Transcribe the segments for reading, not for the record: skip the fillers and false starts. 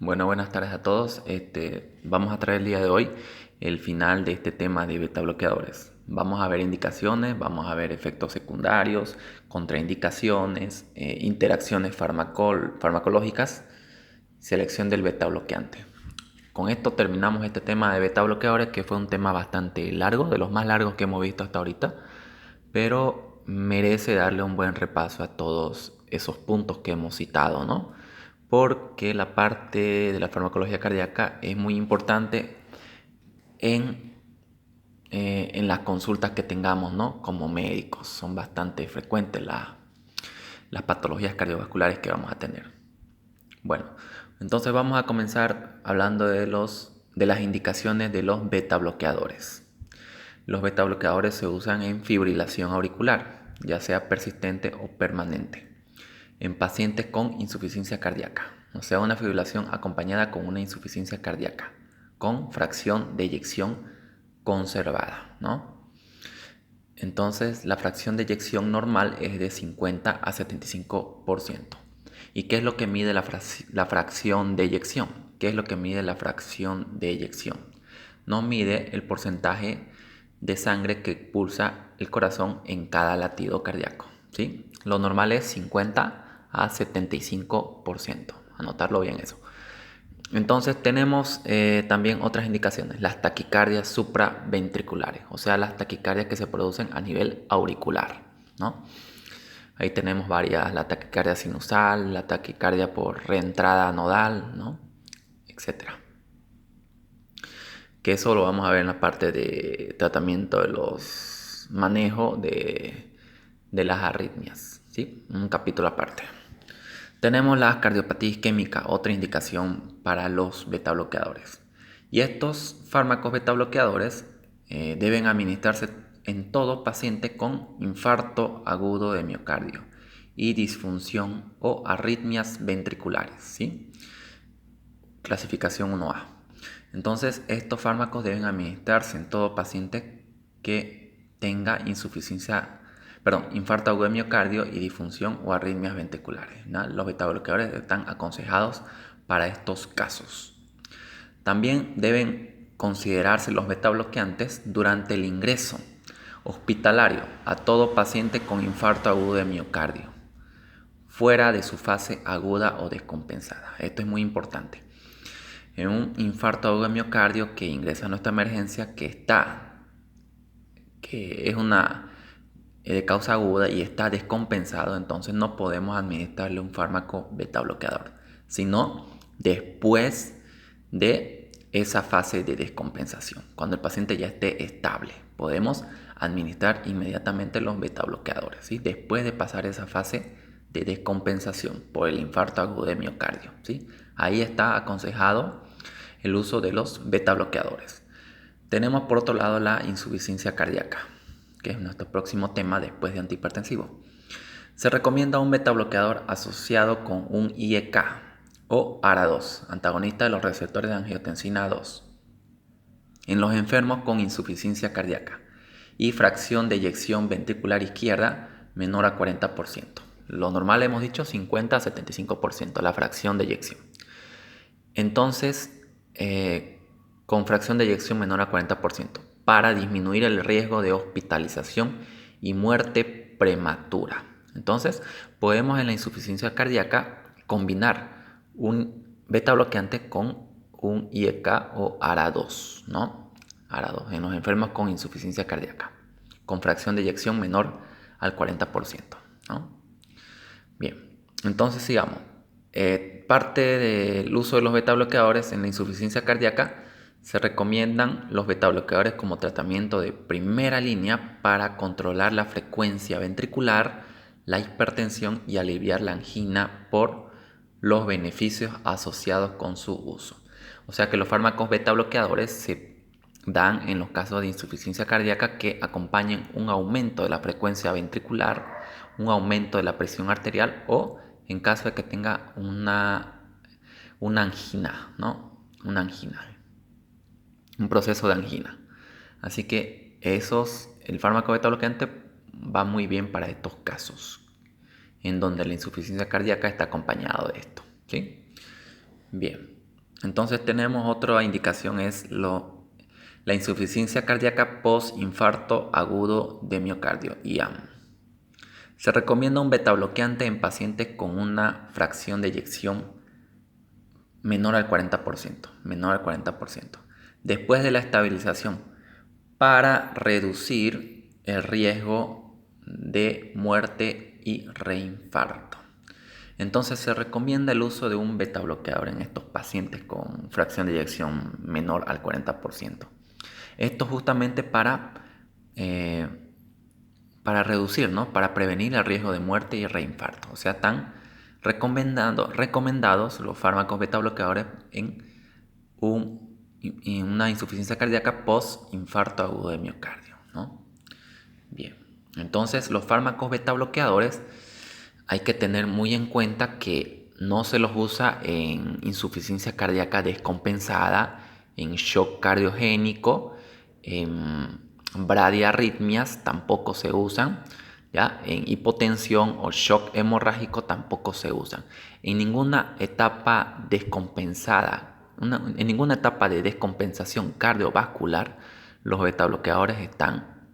Bueno, buenas tardes a todos. Vamos a traer el día de hoy el final de este tema de beta bloqueadores. Vamos a ver indicaciones, vamos a ver efectos secundarios, contraindicaciones, interacciones farmacológicas, selección del beta bloqueante. Con esto terminamos este tema de beta bloqueadores, que fue un tema bastante largo, de los más largos que hemos visto hasta ahorita, pero merece darle un buen repaso a todos esos puntos que hemos citado, ¿no? Porque la parte de la farmacología cardíaca es muy importante en, en las consultas que tengamos, ¿no? Como médicos. Son bastante frecuentes las patologías cardiovasculares que vamos a tener. Bueno, entonces vamos a comenzar hablando de las indicaciones de los beta bloqueadores. Los beta bloqueadores se usan en fibrilación auricular, ya sea persistente o permanente, en pacientes con insuficiencia cardíaca, o sea, una fibrilación acompañada con una insuficiencia cardíaca, con fracción de eyección conservada, ¿no? Entonces, la fracción de eyección normal es de 50 a 75%. ¿Y qué es lo que mide la fracción de eyección? ¿Qué es lo que mide la fracción de eyección? No mide el porcentaje de sangre que pulsa el corazón en cada latido cardíaco, ¿sí? Lo normal es 50 a 75%. Anotarlo bien eso. Entonces tenemos también otras indicaciones, las taquicardias supraventriculares, o sea, las taquicardias que se producen a nivel auricular, ¿no? Ahí tenemos varias, la taquicardia sinusal, la taquicardia por reentrada nodal, ¿no? Etcétera. Que eso lo vamos a ver en la parte de tratamiento de los manejos de las arritmias, ¿sí? Un capítulo aparte. Tenemos la cardiopatía isquémica, otra indicación para los beta bloqueadores. Y estos fármacos beta bloqueadores deben administrarse en todo paciente con infarto agudo de miocardio y disfunción o arritmias ventriculares, ¿sí? Clasificación 1A. Entonces, estos fármacos deben administrarse en todo paciente que tenga infarto agudo de miocardio y disfunción o arritmias ventriculares, ¿no? Los beta bloqueadores están aconsejados para estos casos. También deben considerarse los beta bloqueantes durante el ingreso hospitalario a todo paciente con infarto agudo de miocardio, fuera de su fase aguda o descompensada. Esto es muy importante. En un infarto agudo de miocardio que ingresa a nuestra emergencia, que es una de causa aguda y está descompensado, entonces no podemos administrarle un fármaco beta bloqueador, sino después de esa fase de descompensación. Cuando el paciente ya esté estable, podemos administrar inmediatamente los beta bloqueadores, ¿sí? Después de pasar esa fase de descompensación por el infarto agudo de miocardio, ¿sí? Ahí está aconsejado el uso de los beta bloqueadores. Tenemos por otro lado la insuficiencia cardíaca, que es nuestro próximo tema después de antihipertensivo. Se recomienda un beta bloqueador asociado con un IEK o ARA2, antagonista de los receptores de angiotensina 2, en los enfermos con insuficiencia cardíaca y fracción de eyección ventricular izquierda menor a 40%. Lo normal hemos dicho 50 a 75%, la fracción de eyección. Entonces, con fracción de eyección menor a 40%, para disminuir el riesgo de hospitalización y muerte prematura. Entonces, podemos en la insuficiencia cardíaca combinar un beta bloqueante con un IEK o ARA2, ¿no? ARA2 en los enfermos con insuficiencia cardíaca, con fracción de eyección menor al 40%, ¿no? Bien, entonces sigamos. Parte del uso de los beta bloqueadores en la insuficiencia cardíaca, se recomiendan los beta bloqueadores como tratamiento de primera línea para controlar la frecuencia ventricular, la hipertensión y aliviar la angina por los beneficios asociados con su uso. O sea que los fármacos beta bloqueadores se dan en los casos de insuficiencia cardíaca que acompañen un aumento de la frecuencia ventricular, un aumento de la presión arterial o en caso de que tenga una angina, ¿no? Una angina, un proceso de angina. Así que el fármaco beta bloqueante va muy bien para estos casos, en donde la insuficiencia cardíaca está acompañado de esto, ¿sí? Bien. Entonces tenemos otra indicación, es la insuficiencia cardíaca post-infarto agudo de miocardio, IAM. Se recomienda un betabloqueante en pacientes con una fracción de eyección menor al 40%, después de la estabilización, para reducir el riesgo de muerte y reinfarto. Entonces se recomienda el uso de un betabloqueador en estos pacientes con fracción de eyección menor al 40%. Esto justamente para reducir, ¿no? Para prevenir el riesgo de muerte y reinfarto. O sea, están recomendados los fármacos betabloqueadores en una insuficiencia cardíaca post-infarto agudo de miocardio, ¿no? Bien, entonces los fármacos betabloqueadores hay que tener muy en cuenta que no se los usa en insuficiencia cardíaca descompensada, en shock cardiogénico, en bradiarritmias tampoco se usan, ¿ya? En hipotensión o shock hemorrágico tampoco se usan. En ninguna etapa descompensada, en ninguna etapa de descompensación cardiovascular, los betabloqueadores están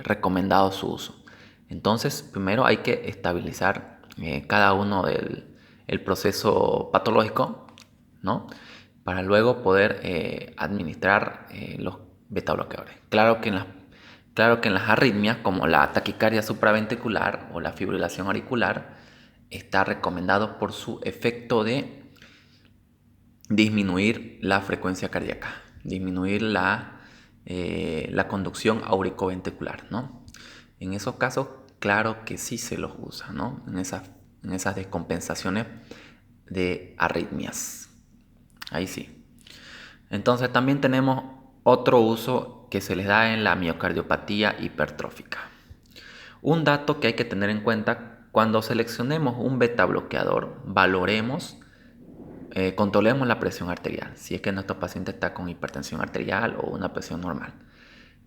recomendados su uso. Entonces, primero hay que estabilizar cada uno del el proceso patológico, ¿no? Para luego poder administrar los betabloqueadores. Claro que en las arritmias, como la taquicardia supraventricular o la fibrilación auricular, está recomendado por su efecto de disminuir la frecuencia cardíaca, disminuir la conducción auricoventricular, ¿no? En esos casos, claro que sí se los usa, ¿no? En esas descompensaciones de arritmias. Ahí sí. Entonces también tenemos otro uso que se les da en la miocardiopatía hipertrófica. Un dato que hay que tener en cuenta: cuando seleccionemos un beta bloqueador, controlemos la presión arterial, si es que nuestro paciente está con hipertensión arterial o una presión normal.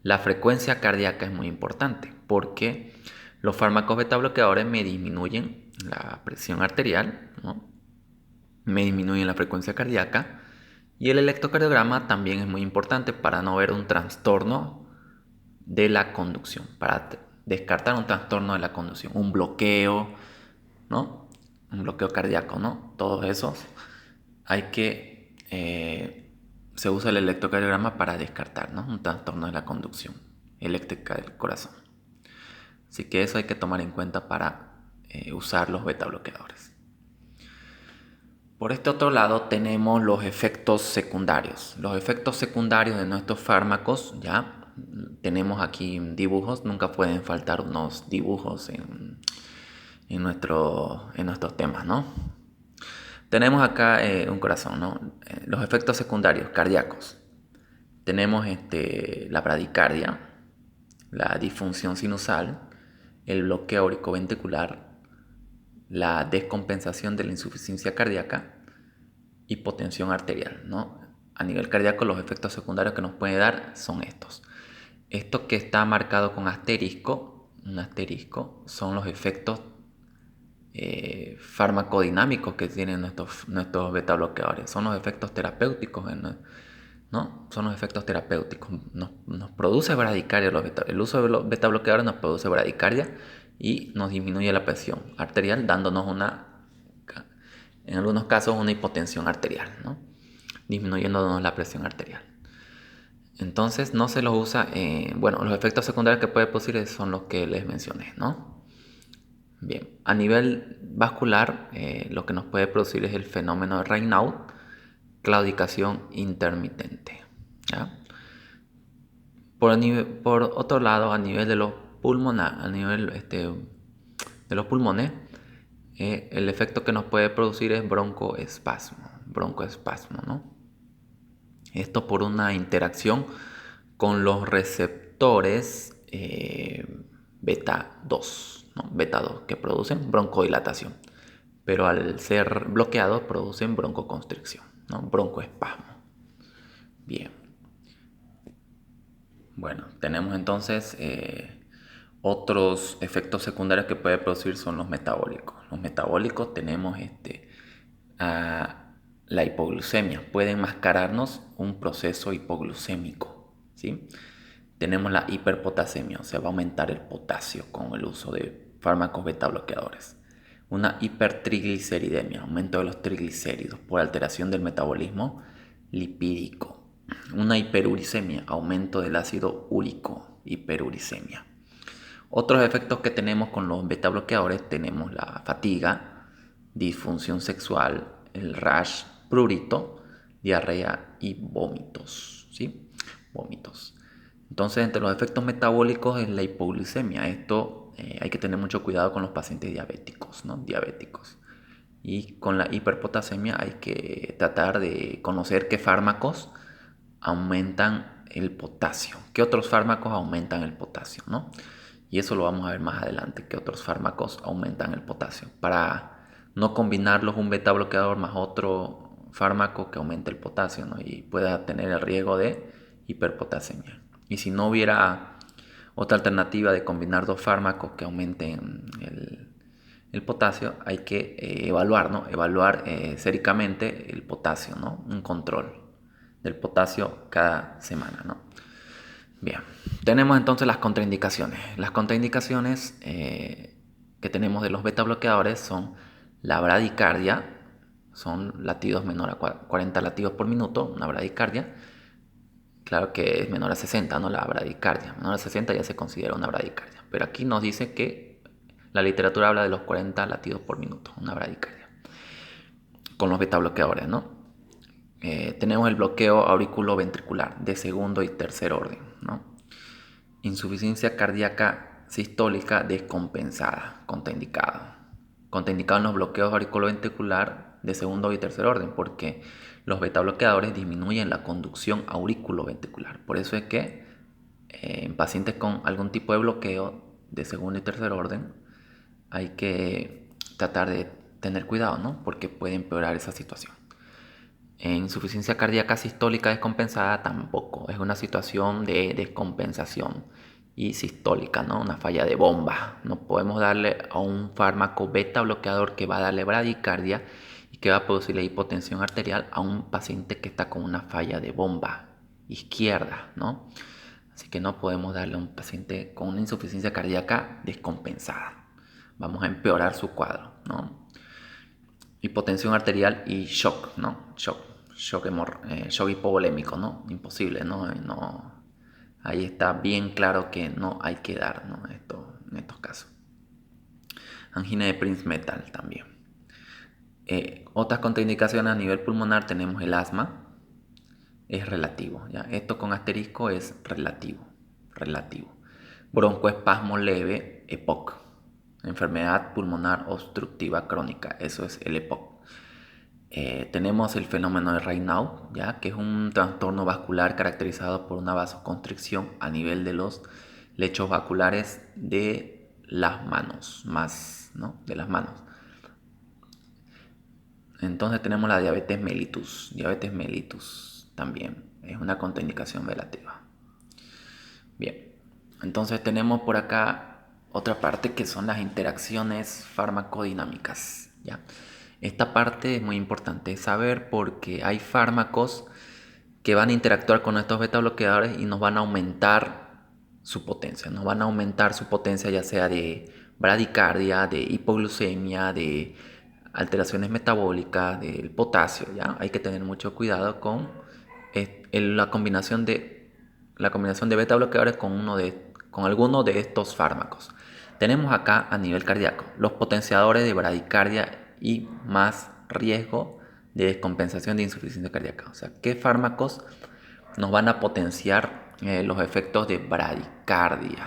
La frecuencia cardíaca es muy importante porque los fármacos beta bloqueadores me disminuyen la presión arterial, ¿no? Me disminuyen la frecuencia cardíaca, y el electrocardiograma también es muy importante para no ver un trastorno de la conducción, para descartar un trastorno de la conducción, un bloqueo, ¿no? Un bloqueo cardíaco, ¿no? Todos esos se usa el electrocardiograma para descartar, ¿no? Un trastorno de la conducción eléctrica del corazón. Así que eso hay que tomar en cuenta para usar los beta bloqueadores. Por este otro lado tenemos los efectos secundarios. Los efectos secundarios de nuestros fármacos, ya tenemos aquí dibujos, nunca pueden faltar unos dibujos en nuestros temas, ¿no? Tenemos acá un corazón, ¿no? Los efectos secundarios cardíacos. Tenemos la bradicardia, la disfunción sinusal, el bloqueo auricoventricular, la descompensación de la insuficiencia cardíaca, hipotensión arterial, ¿no? A nivel cardíaco, los efectos secundarios que nos puede dar son estos. Esto que está marcado con asterisco, un asterisco, son los efectos farmacodinámicos que tienen nuestros beta bloqueadores. Son los efectos terapéuticos, ¿no? Son los efectos terapéuticos. Nos produce bradicardia el uso de los beta bloqueadores nos produce bradicardia y nos disminuye la presión arterial, dándonos en algunos casos una hipotensión arterial, ¿no? Disminuyéndonos la presión arterial. Entonces no se los usa, los efectos secundarios que puede producir son los que les mencioné, ¿no? Bien, a nivel vascular, lo que nos puede producir es el fenómeno de Raynaud, claudicación intermitente, ¿ya? Por otro lado, a nivel de los pulmones, el efecto que nos puede producir es broncoespasmo, ¿no? Esto por una interacción con los receptores beta 2, ¿no? Beta 2 que producen broncodilatación, pero al ser bloqueados producen broncoconstricción, ¿no? Broncoespasmo. Bien. Bueno, tenemos entonces otros efectos secundarios que puede producir son los metabólicos. Los metabólicos tenemos la hipoglucemia, puede enmascararnos un proceso hipoglucémico, ¿sí? Tenemos la hiperpotasemia, o sea, va a aumentar el potasio con el uso de fármacos beta bloqueadores. Una hipertrigliceridemia, aumento de los triglicéridos por alteración del metabolismo lipídico. Una hiperuricemia, aumento del ácido úrico, hiperuricemia. Otros efectos que tenemos con los beta bloqueadores tenemos la fatiga, disfunción sexual, el rash, prurito, diarrea y vómitos, ¿sí? Vómitos. Entonces, entre los efectos metabólicos es la hipoglucemia. Esto hay que tener mucho cuidado con los pacientes diabéticos, ¿no? Diabéticos. Y con la hiperpotasemia hay que tratar de conocer qué fármacos aumentan el potasio. ¿Qué otros fármacos aumentan el potasio, no? Y eso lo vamos a ver más adelante, qué otros fármacos aumentan el potasio. Para no combinarlos un beta bloqueador más otro fármaco que aumente el potasio, ¿no? Y pueda tener el riesgo de hiperpotasemia. Y si no hubiera otra alternativa de combinar dos fármacos que aumenten el potasio, hay que evaluar, ¿no? Evaluar séricamente el potasio, ¿no? Un control del potasio cada semana, ¿no? Bien, tenemos entonces las contraindicaciones. Las contraindicaciones que tenemos de los beta bloqueadores son la bradicardia, son latidos menor a 40 latidos por minuto, una bradicardia. Claro que es menor a 60, ¿no? La bradicardia. Menor a 60 ya se considera una bradicardia. Pero aquí nos dice que la literatura habla de los 40 latidos por minuto, una bradicardia. Con los beta bloqueadores, ¿no? Tenemos el bloqueo auriculoventricular de segundo y tercer orden, ¿no? Insuficiencia cardíaca sistólica descompensada, contraindicado. Contraindicado en los bloqueos auriculoventricular de segundo y tercer orden, porque los beta bloqueadores disminuyen la conducción auriculoventricular. Por eso es que en pacientes con algún tipo de bloqueo de segundo y tercer orden hay que tratar de tener cuidado, ¿no? Porque puede empeorar esa situación. Insuficiencia cardíaca sistólica descompensada tampoco, es una situación de descompensación y sistólica, ¿no? Una falla de bomba. No podemos darle a un fármaco beta bloqueador que va a darle bradicardia y que va a producirle hipotensión arterial a un paciente que está con una falla de bomba izquierda, ¿no? Así que no podemos darle a un paciente con una insuficiencia cardíaca descompensada. Vamos a empeorar su cuadro, ¿no? Hipotensión arterial y shock, ¿no? Shock hipovolémico, ¿no? Imposible, ¿no? Ahí está bien claro que no hay que dar, ¿no? En estos casos. Angina de Prinzmetal también. Otras contraindicaciones a nivel pulmonar tenemos el asma, es relativo, ¿ya? Esto con asterisco es relativo. Broncoespasmo leve, EPOC. Enfermedad pulmonar obstructiva crónica, eso es el EPOC. Tenemos el fenómeno de Raynaud, ¿ya? Que es un trastorno vascular caracterizado por una vasoconstricción a nivel de los lechos vasculares de las manos, ¿no? De las manos. Entonces tenemos la diabetes mellitus. Diabetes mellitus también es una contraindicación relativa. Bien, entonces tenemos por acá otra parte que son las interacciones farmacodinámicas, ¿ya? Esta parte es muy importante saber porque hay fármacos que van a interactuar con estos beta bloqueadores y nos van a aumentar su potencia. Nos van a aumentar su potencia ya sea de bradicardia, de hipoglucemia, de alteraciones metabólicas, del potasio, ¿ya? Hay que tener mucho cuidado con la combinación de beta bloqueadores con alguno de estos fármacos. Tenemos acá a nivel cardíaco los potenciadores de bradicardia y más riesgo de descompensación de insuficiencia cardíaca. O sea, ¿qué fármacos nos van a potenciar los efectos de bradicardia?